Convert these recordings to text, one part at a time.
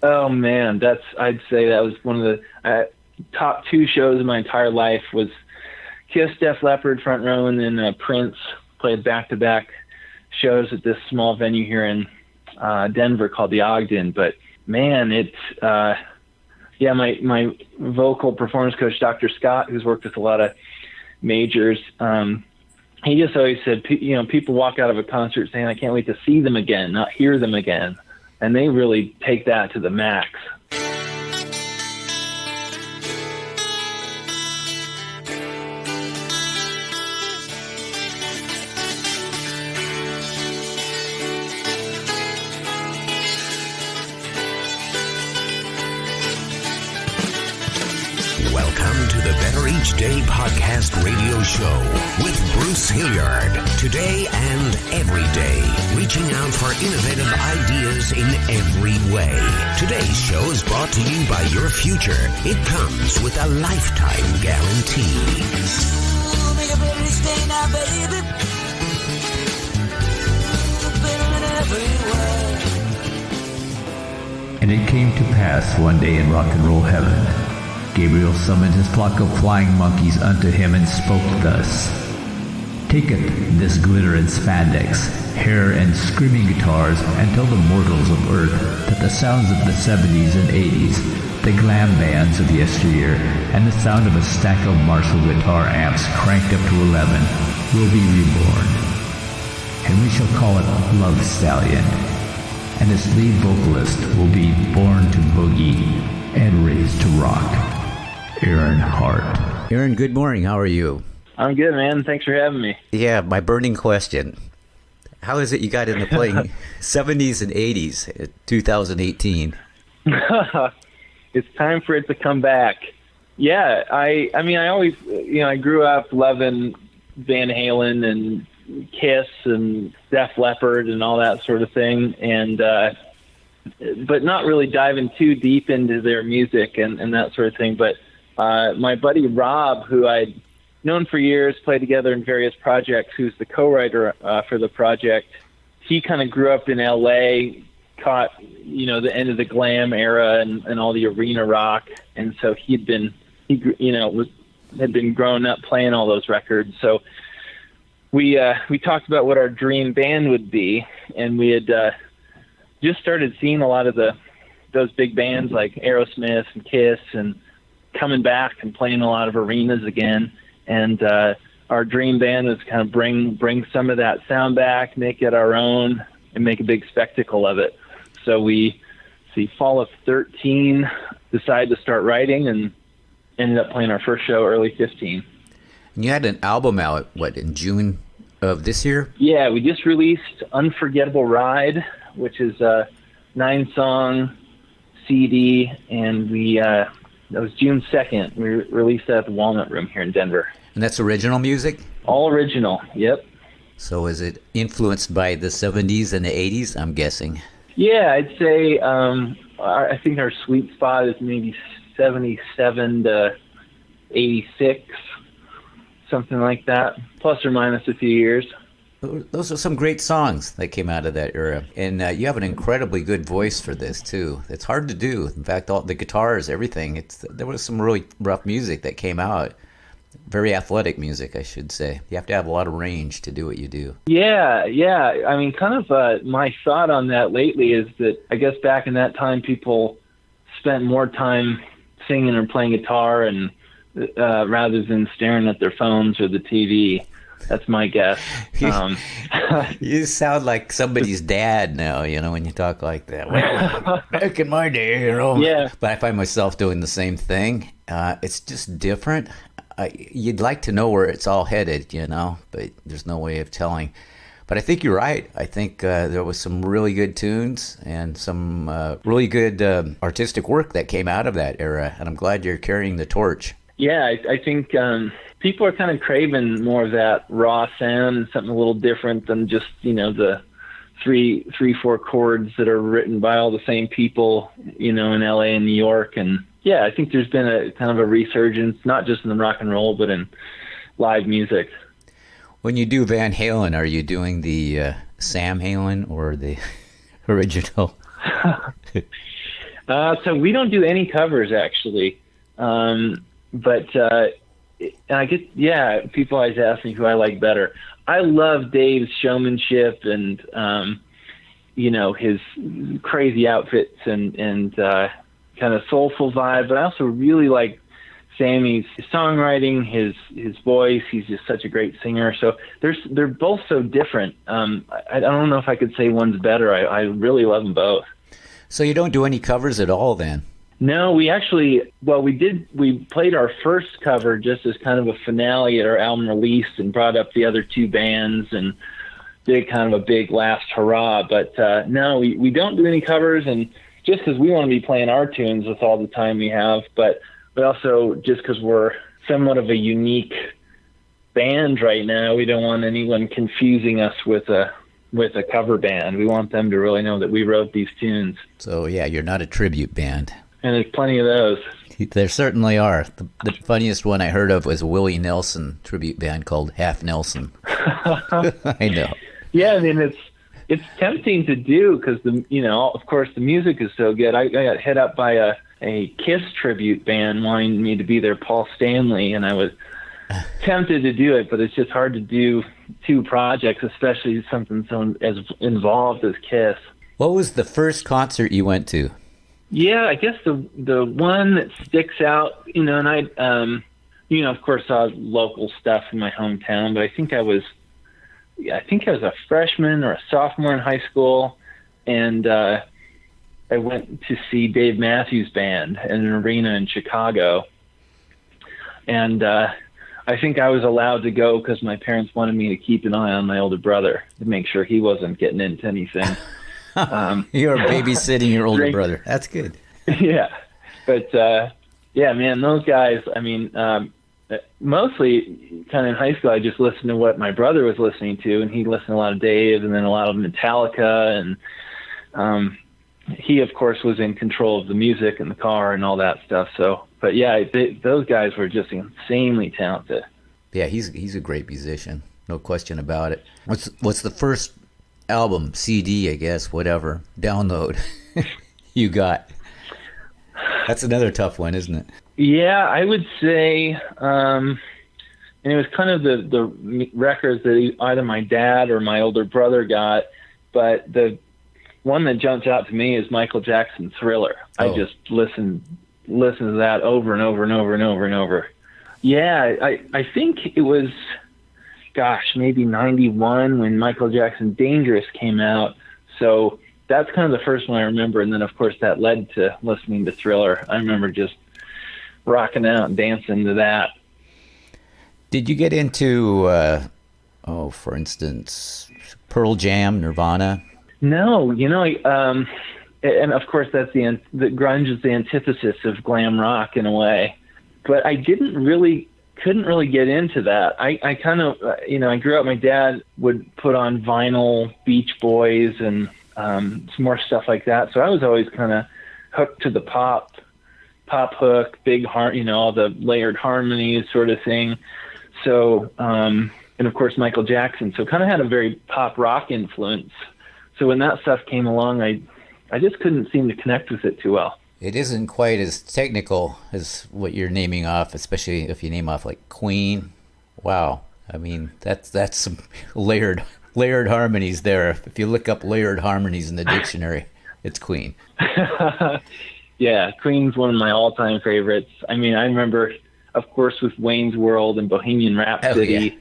Oh man, I'd say that was one of the top two shows of my entire life. Was Kiss, Def Leppard front row, and then Prince. Played back-to-back shows at this small venue here in Denver called the Ogden. But man, my vocal performance coach, Dr. Scott, who's worked with a lot of majors, he just always said, people walk out of a concert saying, I can't wait to see them again, not hear them again. And they really take that to the max. Welcome to the Better Each Day podcast radio show with Bruce Hilliard. Today and every day, reaching out for innovative ideas in every way. Today's show is brought to you by your future. It comes with a lifetime guarantee. Make a better each day now, baby. Better in every way. And it came to pass one day in rock and roll heaven, Gabriel summoned his flock of flying monkeys unto him and spoke thus. Taketh this glitter and spandex, hair and screaming guitars, and tell the mortals of earth that the sounds of the 70s and 80s, the glam bands of yesteryear, and the sound of a stack of Marshall guitar amps cranked up to 11 will be reborn. And we shall call it Love Stallion. And its lead vocalist will be born to boogie and raised to rock. Aaron Hart. Aaron, good morning. How are you? I'm good, man. Thanks for having me. Yeah, my burning question. How is it you got into playing 70s and 80s 2018? It's time for it to come back. Yeah, I always, I grew up loving Van Halen and Kiss and Def Leppard and all that sort of thing, and but not really diving too deep into their music and that sort of thing. But my buddy Rob, who I'd known for years, played together in various projects, who's the co-writer for the project, he kind of grew up in L.A., caught, the end of the glam era and all the arena rock. And so had been growing up playing all those records. So we talked about what our dream band would be, and we had just started seeing a lot of those big bands like Aerosmith and Kiss and coming back and playing a lot of arenas again. And our dream band was kind of bring some of that sound back, make it our own, and make a big spectacle of it. So we, fall of 13, decided to start writing and ended up playing our first show early 15. You had an album out, in June of this year? Yeah, we just released Unforgettable Ride, which is a 9-song CD, and that was June 2nd. We released that at the Walnut Room here in Denver. And that's original music? All original, yep. So is it influenced by the 70s and the 80s, I'm guessing? Yeah, I'd say I think our sweet spot is maybe 77 to 86, something like that, plus or minus a few years. Those are some great songs that came out of that era. And you have an incredibly good voice for this, too. It's hard to do. In fact, all the guitars, everything. There was some really rough music that came out. Very athletic music, I should say. You have to have a lot of range to do what you do. Yeah. I mean, kind of my thought on that lately is that I guess back in that time, people spent more time singing or playing guitar and rather than staring at their phones or the TV. That's my guess. You sound like somebody's dad now, when you talk like that. Well, back in my day, Yeah. But I find myself doing the same thing. It's just different. You'd like to know where it's all headed, but there's no way of telling. But I think you're right. I think there was some really good tunes and some really good artistic work that came out of that era. And I'm glad you're carrying the torch. Yeah, I think people are kind of craving more of that raw sound and something a little different than just, the three, four chords that are written by all the same people, in LA and New York. And yeah, I think there's been a kind of a resurgence, not just in the rock and roll, but in live music. When you do Van Halen, are you doing the Sam Halen or the original? So we don't do any covers, actually. But I get, people always ask me who I like better. I love Dave's showmanship and, his crazy outfits and kind of soulful vibe. But I also really like Sammy's songwriting, his voice. He's just such a great singer. So they're both so different. I don't know if I could say one's better. I really love them both. So you don't do any covers at all then? No, we played our first cover just as kind of a finale at our album release and brought up the other two bands and did kind of a big last hurrah. But no, we don't do any covers, and just because we want to be playing our tunes with all the time we have, but also just because we're somewhat of a unique band right now, we don't want anyone confusing us with a cover band. We want them to really know that we wrote these tunes. So yeah, you're not a tribute band. And there's plenty of those. There certainly are. The funniest one I heard of was a Willie Nelson tribute band called Half Nelson. I know. Yeah, I mean it's tempting to do because of course the music is so good. I got hit up by a Kiss tribute band wanting me to be their Paul Stanley, and I was tempted to do it, but it's just hard to do two projects, especially something so as involved as Kiss. What was the first concert you went to? Yeah, I guess the one that sticks out, and I, of course, saw local stuff in my hometown, but I think I was a freshman or a sophomore in high school, and I went to see Dave Matthews Band in an arena in Chicago, and I think I was allowed to go because my parents wanted me to keep an eye on my older brother to make sure he wasn't getting into anything. You're babysitting your older brother. That's good. Yeah. But, man, those guys, I mean, mostly kind of in high school, I just listened to what my brother was listening to, and he listened to a lot of Dave and then a lot of Metallica. And he, of course, was in control of the music and the car and all that stuff. So, but yeah, those guys were just insanely talented. Yeah, he's a great musician. No question about it. What's the first album, CD, I guess, whatever, download you got? That's another tough one, isn't it? Yeah, I would say, and it was kind of the records that either my dad or my older brother got, but the one that jumps out to me is Michael Jackson's Thriller. Oh. I just listened to that over and over and over and over and over. Yeah, I think it was, maybe 91 when Michael Jackson Dangerous came out. So that's kind of the first one I remember. And then, of course, that led to listening to Thriller. I remember just rocking out and dancing to that. Did you get into, for instance, Pearl Jam, Nirvana? No, and of course that's the grunge is the antithesis of glam rock in a way. But I couldn't really get into that. I kind of, I grew up, my dad would put on vinyl Beach Boys and some more stuff like that. So I was always kind of hooked to the pop hook, big all the layered harmonies sort of thing. So, and of course Michael Jackson. So kind of had a very pop rock influence. So when that stuff came along, I just couldn't seem to connect with it too well. It isn't quite as technical as what you're naming off, especially if you name off like Queen. Wow. I mean, that's some layered harmonies there. If you look up layered harmonies in the dictionary, it's Queen. Yeah, Queen's one of my all-time favorites. I mean, I remember, of course, with Wayne's World and Bohemian Rhapsody. Oh, yeah.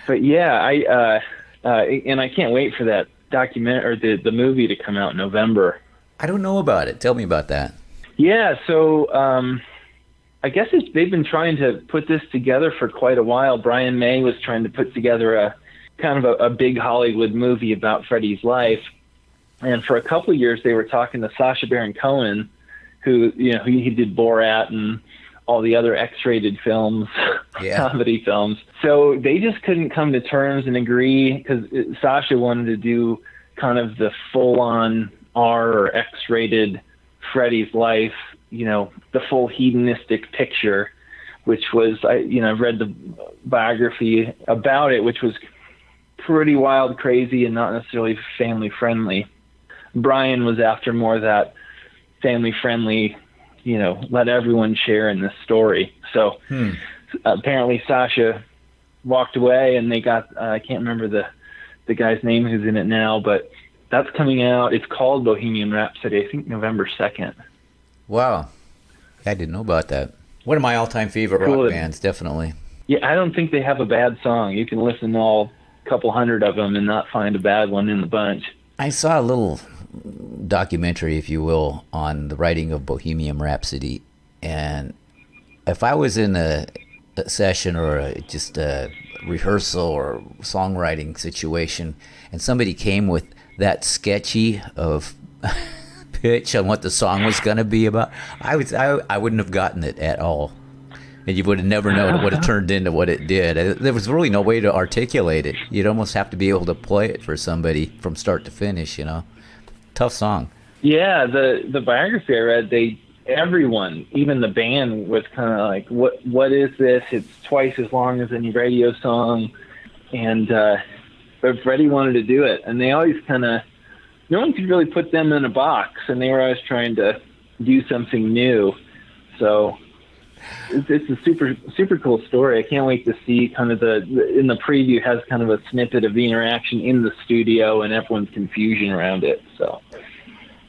But yeah, and I can't wait for that document or the movie to come out in November. I don't know about it. Tell me about that. Yeah, so I guess they've been trying to put this together for quite a while. Brian May was trying to put together a kind of a big Hollywood movie about Freddie's life. And for a couple of years, they were talking to Sacha Baron Cohen, who, he did Borat and all the other X-rated films, comedy films. So they just couldn't come to terms and agree because Sacha wanted to do kind of the full-on R or X-rated Freddie's life, the full hedonistic picture, which was, I've read the biography about it, which was pretty wild, crazy, and not necessarily family friendly. Brian was after more that family friendly, let everyone share in this story. So apparently Sasha walked away, and they got I can't remember the guy's name who's in it now, but that's coming out. It's called Bohemian Rhapsody, I think November 2nd. Wow. I didn't know about that. One of my all-time favorite rock bands, definitely. Yeah, I don't think they have a bad song. You can listen to all couple hundred of them and not find a bad one in the bunch. I saw a little documentary, if you will, on the writing of Bohemian Rhapsody, and if I was in a session or just a rehearsal or songwriting situation and somebody came with that sketchy of pitch on what the song was going to be about, I wouldn't have gotten it at all. And you would have never known it would have turned into what it did. There was really no way to articulate it. You'd almost have to be able to play it for somebody from start to finish, Tough song. Yeah, the biography I read, everyone, even the band, was kind of like, what is this? It's twice as long as any radio song. And but Freddie wanted to do it. And they always no one could really put them in a box. And they were always trying to do something new. So it's a super, super cool story. I can't wait to see in the preview has kind of a snippet of the interaction in the studio and everyone's confusion around it. So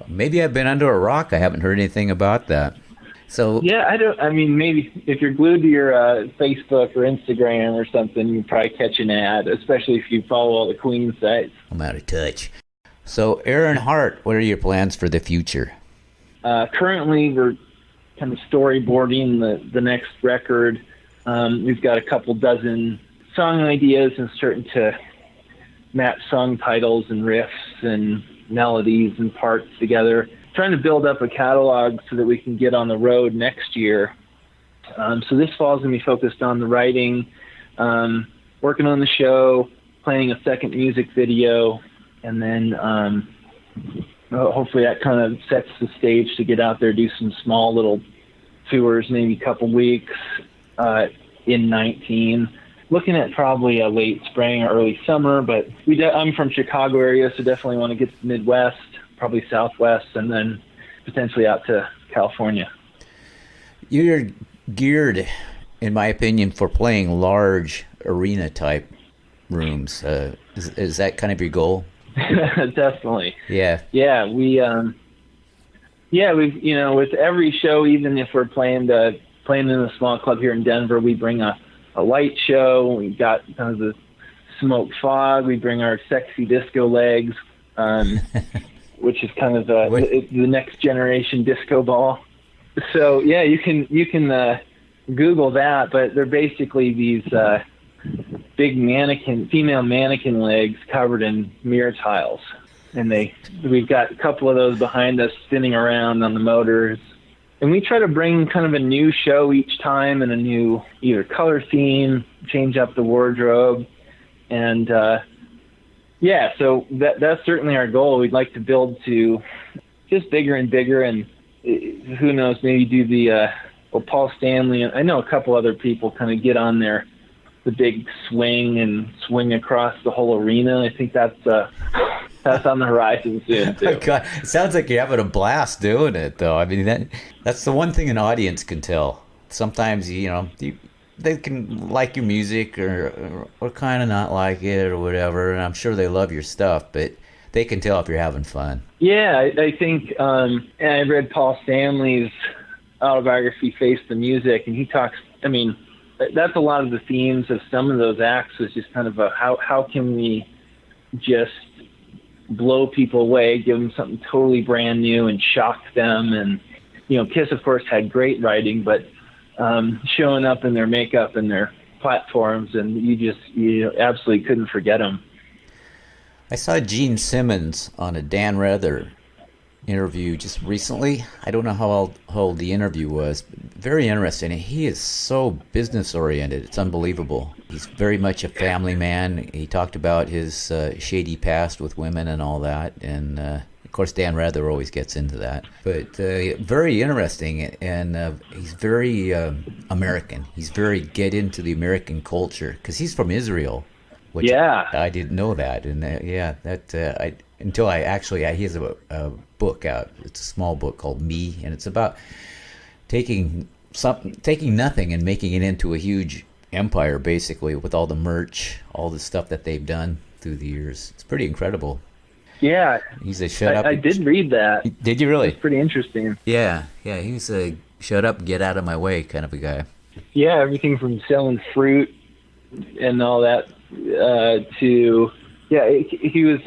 maybe I've been under a rock. I haven't heard anything about that. So yeah, maybe if you're glued to your Facebook or Instagram or something, you probably catch an ad, especially if you follow all the Queen sites. I'm out of touch. So Aaron Hart, what are your plans for the future? Currently, we're kind of storyboarding the next record. We've got a couple dozen song ideas and starting to match song titles and riffs and melodies and parts together. Trying to build up a catalog so that we can get on the road next year. So this fall is going to be focused on the writing, working on the show, planning a second music video, and then hopefully that kind of sets the stage to get out there, do some small little tours, maybe a couple weeks in 19. Looking at probably a late spring or early summer, but I'm from Chicago area, so definitely want to get to the Midwest, probably Southwest, and then potentially out to California. You're geared, in my opinion, for playing large arena-type rooms. Is that kind of your goal? Definitely. Yeah. Yeah, we've with every show, even if we're playing in a small club here in Denver, we bring a light show. We got kind of the smoke fog. We bring our sexy disco legs, which is kind of the next generation disco ball. So yeah, you can Google that, but they're basically these big female mannequin legs covered in mirror tiles, and we've got a couple of those behind us spinning around on the motors. And we try to bring kind of a new show each time and a new either color theme, change up the wardrobe. And so that's certainly our goal. We'd like to build to just bigger and bigger, and who knows, maybe do Paul Stanley, and I know a couple other people kind of get on there, the big swing and swing across the whole arena. I think that's on the horizon soon too. Oh God, it sounds like you're having a blast doing it, though. I mean, that's the one thing an audience can tell. Sometimes they can like your music or kind of not like it or whatever, and I'm sure they love your stuff, but they can tell if you're having fun. Yeah, I think and I read Paul Stanley's autobiography, Face the Music, and he talks, that's a lot of the themes of some of those acts, was just kind of how can we just blow people away, give them something totally brand new and shock them. And Kiss of course had great writing, but showing up in their makeup and their platforms, and you absolutely couldn't forget them. I saw Gene Simmons on a Dan Rather interview just recently. I don't know how old the interview was, but very interesting. He is so business oriented, it's unbelievable. He's very much a family man. He talked about his shady past with women and all that, and of course Dan Rather always gets into that, but very interesting. And he's very American. He's very get into the American culture because he's from Israel, which I didn't know that. And until he has a book out. It's a small book called Me, and it's about taking nothing and making it into a huge empire, basically, with all the merch, all the stuff that they've done through the years. It's pretty incredible. Yeah. He's a shut up. I did read that. Did you really? It's pretty interesting. Yeah. He's a shut up, get out of my way kind of a guy. Yeah, everything from selling fruit and all that to, he was,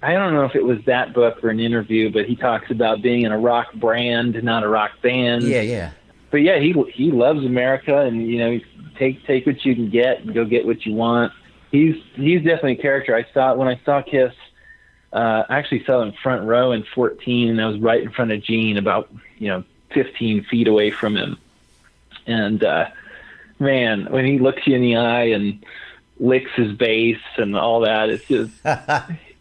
I don't know if it was that book or an interview, but he talks about being in a rock brand, not a rock band. Yeah. But yeah, he loves America, and take what you can get and go get what you want. He's definitely a character. When I saw Kiss, I actually saw him front row in 14, and I was right in front of Gene, about 15 feet away from him. And man, when he looks you in the eye and licks his bass and all that, it's just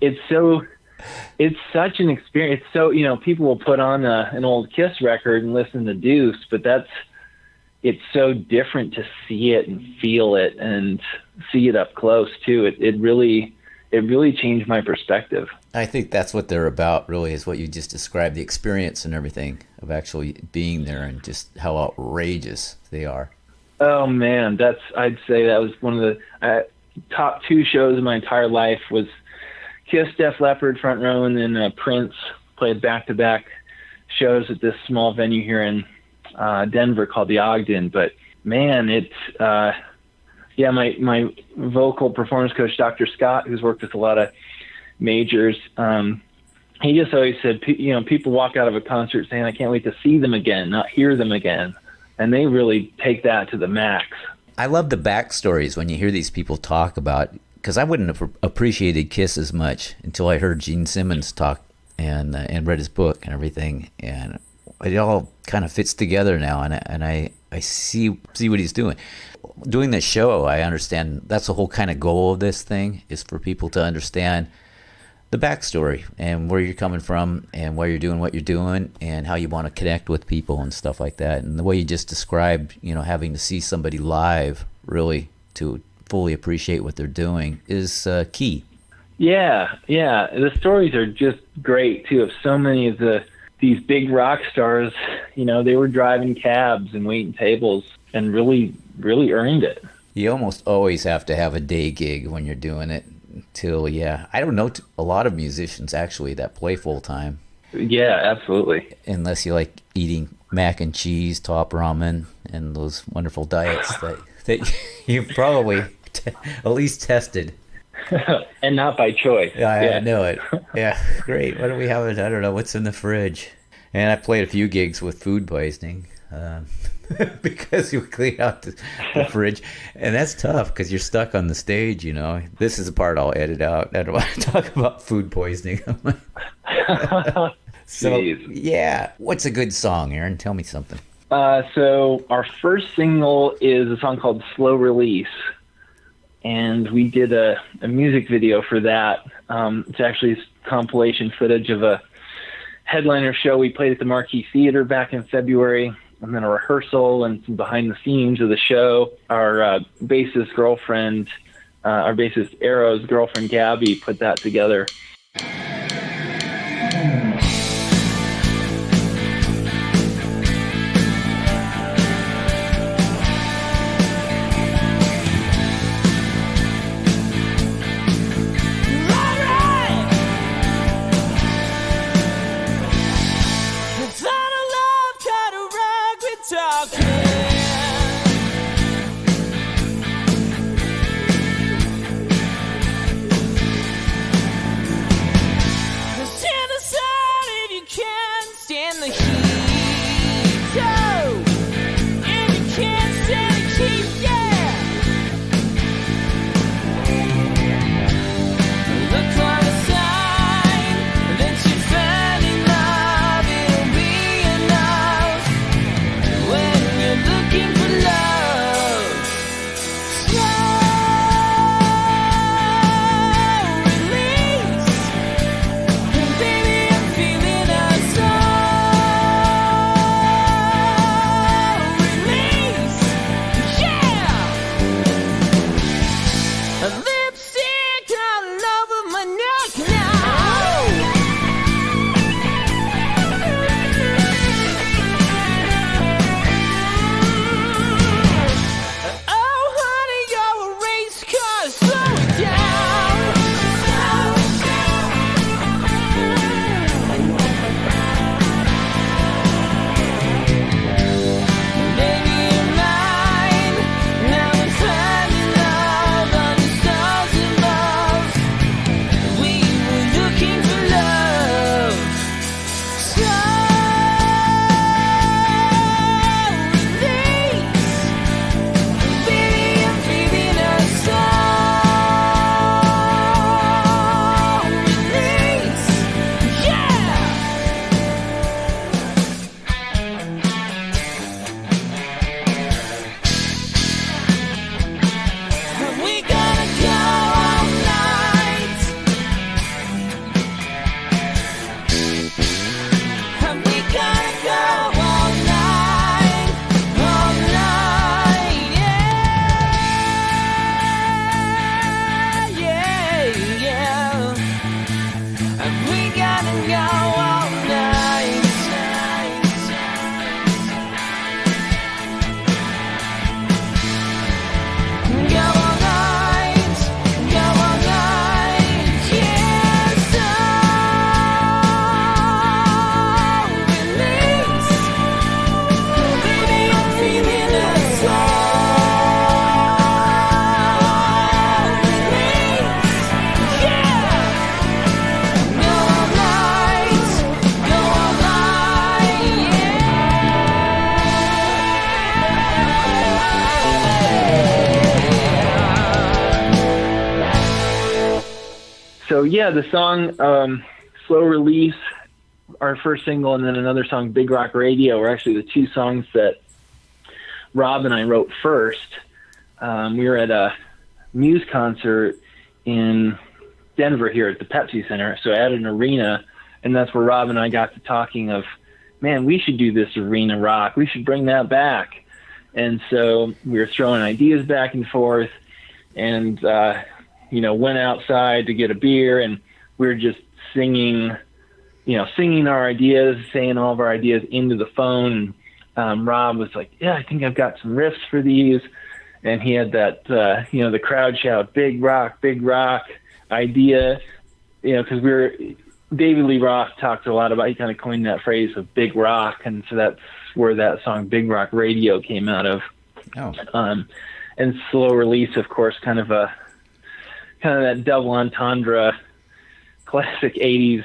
it's such an experience. It's so people will put on an old Kiss record and listen to Deuce, but it's so different to see it and feel it and see it up close too. It really changed my perspective. I think that's what they're about, really, is what you just described, the experience and everything of actually being there and just how outrageous they are. Oh man, I'd say that was one of the top 2 shows of my entire life was Kiss, Def Leppard front row, and then Prince played back-to-back shows at this small venue here in Denver called the Ogden. But man, it's my vocal performance coach, Dr. Scott, who's worked with a lot of majors, he just always said, people walk out of a concert saying, I can't wait to see them again, not hear them again. And they really take that to the max. I love the backstories when you hear these people talk about, because I wouldn't have appreciated Kiss as much until I heard Gene Simmons talk and read his book and everything, and it all kind of fits together now, and I see what he's doing. Doing this show, I understand that's the whole kind of goal of this thing, is for people to understand the backstory and where you're coming from and why you're doing what you're doing and how you want to connect with people and stuff like that. And the way you just described, having to see somebody live really to fully appreciate what they're doing is key. Yeah. The stories are just great too. Of so many of these big rock stars, they were driving cabs and waiting tables and really, really earned it. You almost always have to have a day gig when you're doing it. I don't know a lot of musicians actually that play full time. Yeah, absolutely. Unless you like eating mac and cheese, top ramen, and those wonderful diets that you've probably at least tested. And not by choice. I know it. Yeah, great. What do we have? I don't know. What's in the fridge? And I played a few gigs with food poisoning. Because you clean out the fridge, and that's tough because you're stuck on the stage. This is the part I'll edit out. I don't want to talk about food poisoning. So yeah, what's a good song, Aaron? Tell me something. So our first single is a song called Slow Release, and we did a music video for that. It's actually compilation footage of a headliner show we played at the Marquee Theater back in February, and then a rehearsal and some behind the scenes of the show. Our bassist Arrow's girlfriend, Gabby, put that together. When So yeah, the song Slow Release, our first single, and then another song, Big Rock Radio, were actually the two songs that Rob and I wrote first. We were at a Muse concert in Denver here at the Pepsi Center, so at an arena, and that's where Rob and I got to talking of, man, we should do this arena rock. We should bring that back. And so we were throwing ideas back and forth, and went outside to get a beer, and we were just singing our ideas, saying all of our ideas into the phone. Rob was like, yeah, I think I've got some riffs for these. And he had that, the crowd shout, big rock idea, because David Lee Roth talked a lot about, he kind of coined that phrase of big rock. And so that's where that song Big Rock Radio came out of. Oh. And Slow Release, of course, kind of that double entendre, classic 80s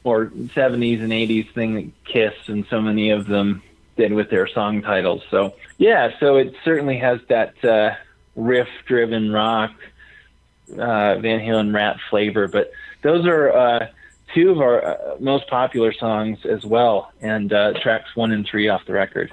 or 70s and 80s thing that Kiss and so many of them did with their song titles. So yeah, so it certainly has that riff-driven rock, Van Halen Rat flavor, but those are two of our most popular songs as well, and tracks 1 and 3 off the record.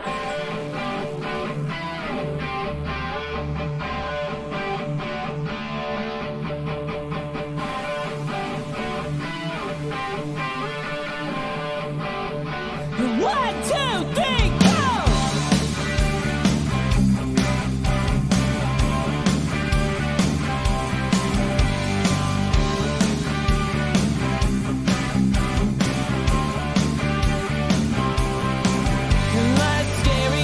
Scary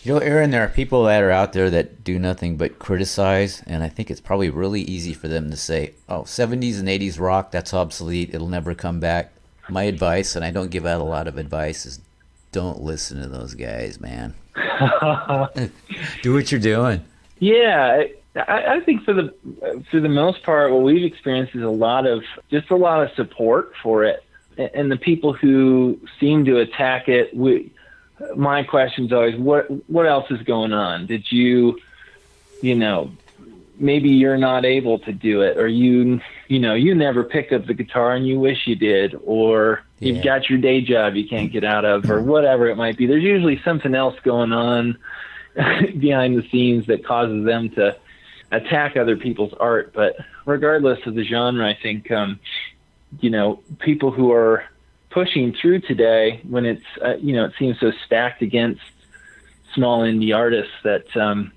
You know, Aaron, there are people that are out there that do nothing but criticize, and I think it's probably really easy for them to say, oh, 70s and 80s rock, that's obsolete, it'll never come back. My advice, and I don't give out a lot of advice, is don't listen to those guys, man. Do what you're doing. Yeah, I think for the most part, what we've experienced is a lot of support for it, and the people who seem to attack it. My question is always, what else is going on? Did you maybe you're not able to do it, or you never picked up the guitar and you wish you did, or you've got your day job you can't get out of, or whatever it might be. There's usually something else going on behind the scenes that causes them to attack other people's art. But regardless of the genre, I think, people who are pushing through today, when it's, it seems so stacked against small indie artists, that, I'm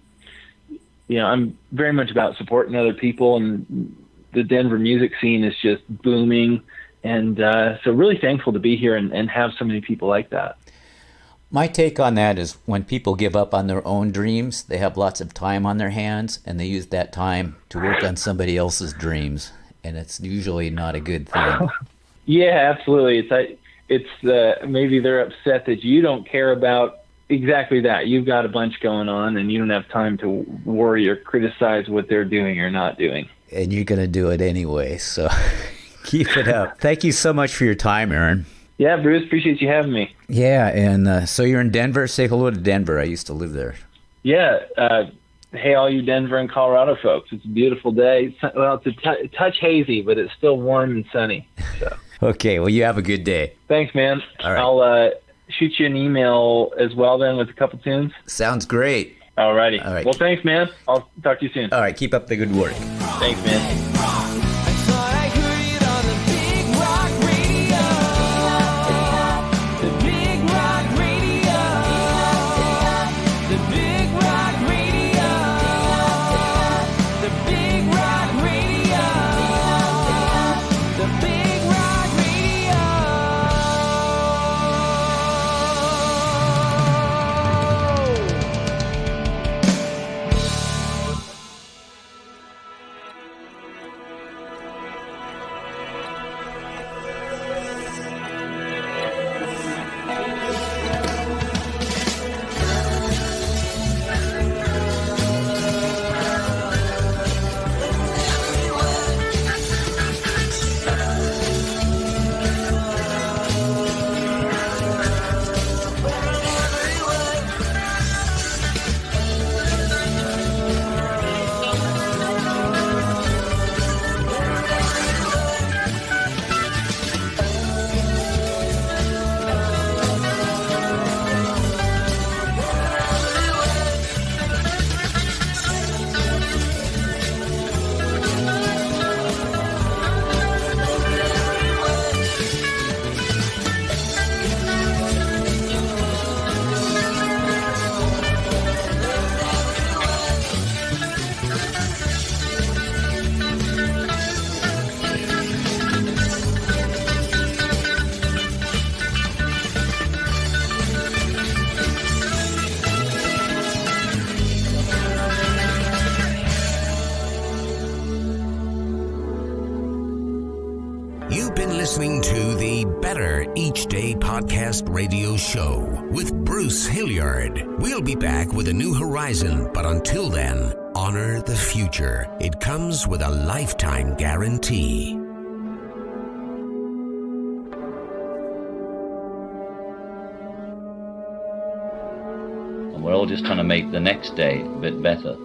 very much about supporting other people, and the Denver music scene is just booming. And so really thankful to be here and have so many people like that. My take on that is when people give up on their own dreams, they have lots of time on their hands, and they use that time to work on somebody else's dreams, and it's usually not a good thing. Yeah, absolutely. It's maybe they're upset that you don't care about exactly that. You've got a bunch going on, and you don't have time to worry or criticize what they're doing or not doing. And you're going to do it anyway, so keep it up. Thank you so much for your time, Aaron. Yeah, Bruce, appreciate you having me. Yeah, and so you're in Denver. Say hello to Denver. I used to live there. Yeah. Hey, all you Denver and Colorado folks. It's a beautiful day. Well, it's a touch hazy, but it's still warm and sunny. So. Okay, well, you have a good day. Thanks, man. All right. I'll shoot you an email as well then with a couple tunes. Sounds great. All righty. All right. Well, thanks, man. I'll talk to you soon. All right, keep up the good work. Thanks, man. Listening to the Better Each Day podcast radio show with Bruce Hilliard. We'll be back with a new horizon, but until then, honor the future. It comes with a lifetime guarantee. And we're all just trying to make the next day a bit better.